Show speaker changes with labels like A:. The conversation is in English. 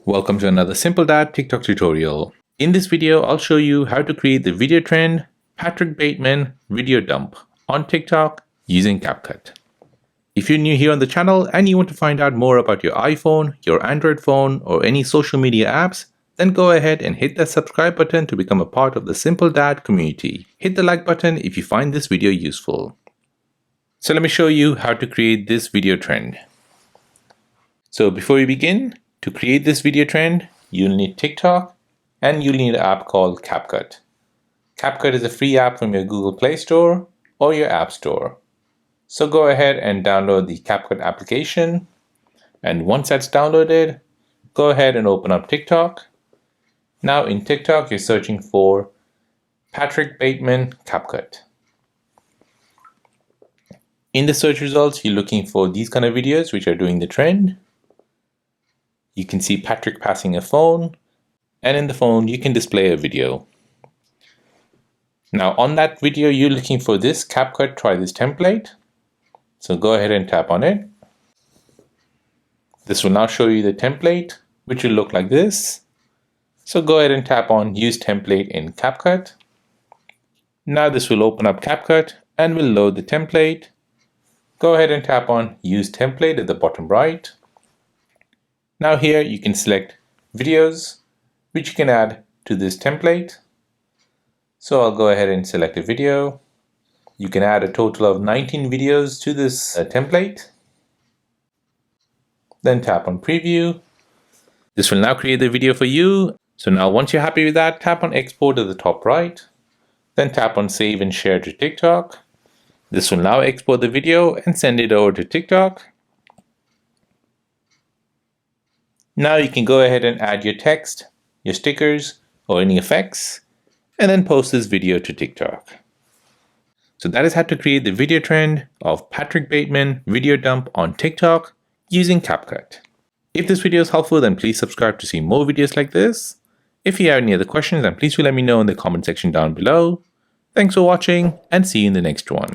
A: Welcome to another Simple Dad TikTok tutorial. In this video, I'll show you how to create the video trend Patrick Bateman video dump on TikTok using Capcut. If you're new here on the channel and you want to find out more about your iPhone, your Android phone, or any social media apps, then go ahead and hit that subscribe button to become a part of the Simple Dad community. Hit the like button if you find this video useful. So let me show you how to create this video trend. So before we begin, to create this video trend, you'll need TikTok and you'll need an app called Capcut. Capcut is a free app from your Google Play Store or your App Store. So go ahead and download the Capcut application. And once that's downloaded, go ahead and open up TikTok. Now in TikTok, you're searching for Patrick Bateman Capcut. In the search results, you're looking for these kind of videos which are doing the trend. You can see Patrick passing a phone, and in the phone you can display a video. Now on that video you're looking for this Capcut try this template. So go ahead and tap on it. This will now show you the template, which will look like this. So go ahead and tap on use template in Capcut. Now this will open up Capcut and will load the template. Go ahead and tap on use template at the bottom right. Now here you can select videos which you can add to this template. So I'll go ahead and select a video. You can add a total of 19 videos to this template. Then tap on preview. This will now create the video for you. So now once you're happy with that, tap on export at the top right. Then tap on save and share to TikTok. This will now export the video and send it over to TikTok. Now you can go ahead and add your text, your stickers, or any effects, and then post this video to TikTok. So that is how to create the video trend of Patrick Bateman video dump on TikTok using Capcut. If this video is helpful, then please subscribe to see more videos like this. If you have any other questions, then please let me know in the comment section down below. Thanks for watching and see you in the next one.